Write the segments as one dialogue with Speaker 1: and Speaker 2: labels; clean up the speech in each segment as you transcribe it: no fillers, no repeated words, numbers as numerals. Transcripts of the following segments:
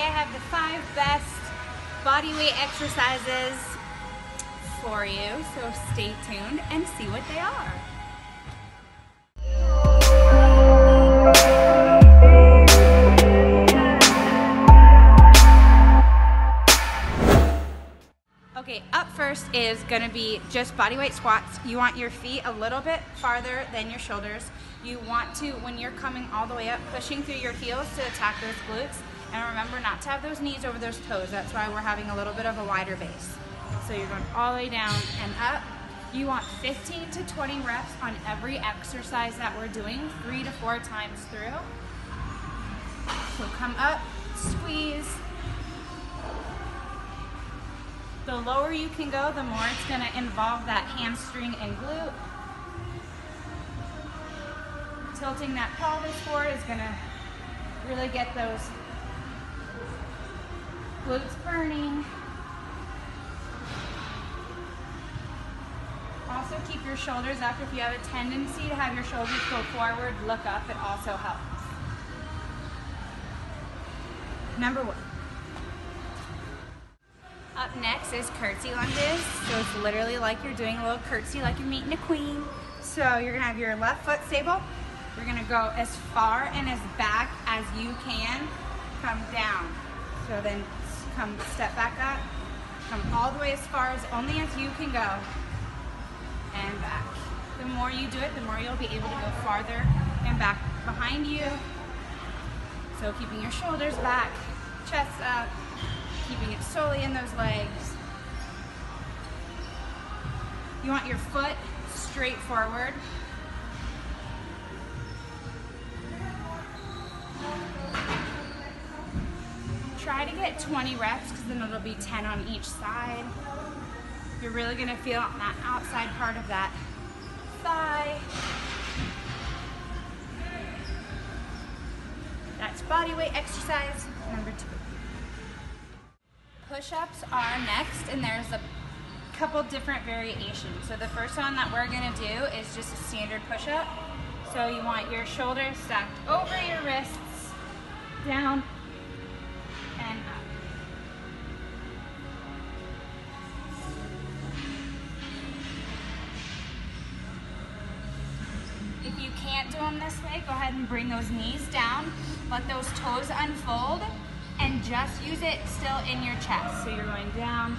Speaker 1: I have the 5 best body weight exercises for you, so stay tuned and see what they are. Okay, up first is gonna be just body weight squats. You want your feet a little bit farther than your shoulders. You want to, when you're coming all the way up, pushing through your heels to attack those glutes. And remember not to have those knees over those toes. That's why we're having a little bit of a wider base. So you're going all the way down and up. You want 15 to 20 reps on every exercise that we're doing, 3 to 4 times through. So come up, squeeze. The lower you can go, the more it's gonna involve that hamstring and glute. Tilting that pelvis forward is gonna really get those glutes burning. Also keep your shoulders up. If you have a tendency to have your shoulders go forward, look up, it also helps. Number 1. Up next is curtsy lunges. So it's literally like you're doing a little curtsy, like you're meeting a queen. So you're gonna have your left foot stable. You're gonna go as far and as back as you can, come down. So then come step back up, come all the way as far as only as you can go, and back. The more you do it, the more you'll be able to go farther and back behind you. So keeping your shoulders back, chest up, keeping it solely in those legs. You want your foot straight forward. Try to get 20 reps because then it'll be 10 on each side. You're really going to feel on that outside part of that thigh. That's body weight exercise number 2. Push-ups are next, and there's a couple different variations. So the first one that we're gonna do is just a standard push-up. So you want your shoulders stacked over your wrists, down and up. If you can't do them this way, go ahead and bring those knees down, let those toes unfold, and just use it still in your chest. So you're going down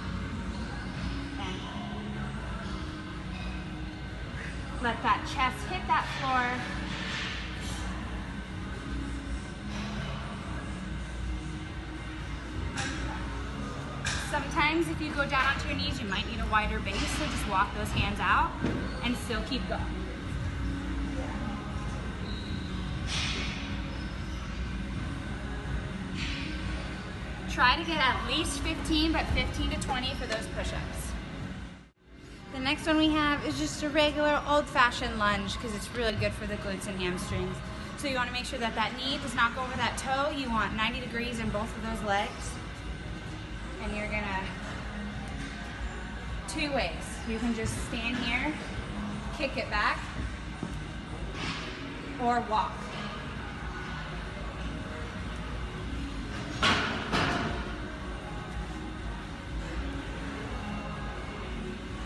Speaker 1: and let that chest hit that floor. Sometimes if you go down onto your knees, you might need a wider base, so just walk those hands out and still keep going. Try to get at least 15, but 15 to 20 for those push-ups. The next one we have is just a regular old-fashioned lunge because it's really good for the glutes and hamstrings. So you want to make sure that that knee does not go over that toe. You want 90 degrees in both of those legs. And you're gonna, 2 ways. You can just stand here, kick it back, or walk.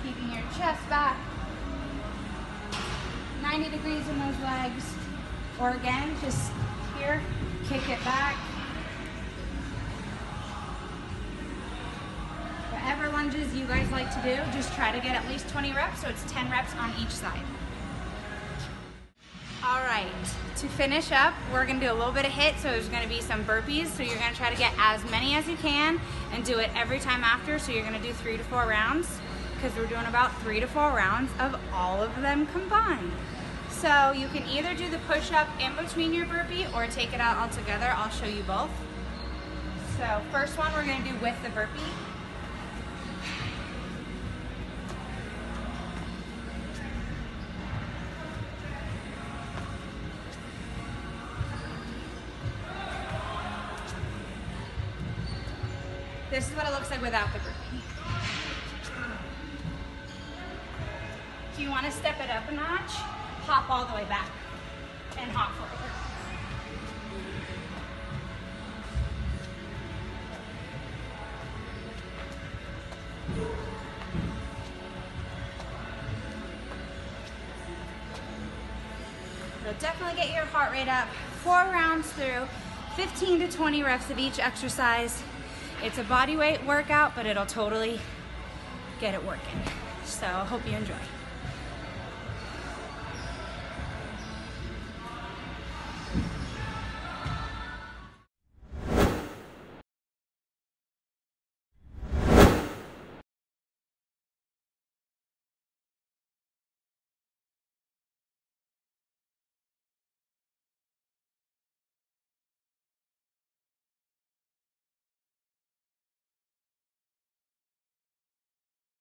Speaker 1: Keeping your chest back, 90 degrees in those legs, or again, just here, kick it back. Whatever lunges you guys like to do, just try to get at least 20 reps, so it's 10 reps on each side. All right, to finish up, we're gonna do a little bit of HIIT, so there's gonna be some burpees, so you're gonna try to get as many as you can and do it every time after, so you're gonna do 3 to 4 rounds, because we're doing about 3 to 4 rounds of all of them combined. So you can either do the push-up in between your burpee or take it out all together. I'll show you both. So first one we're gonna do with the burpee. This is what it looks like without the burpee. If you want to step it up a notch, hop all the way back and hop forward. So definitely get your heart rate up. 4 rounds through, 15 to 20 reps of each exercise. It's a body weight workout, but it'll totally get it working. So hope you enjoy.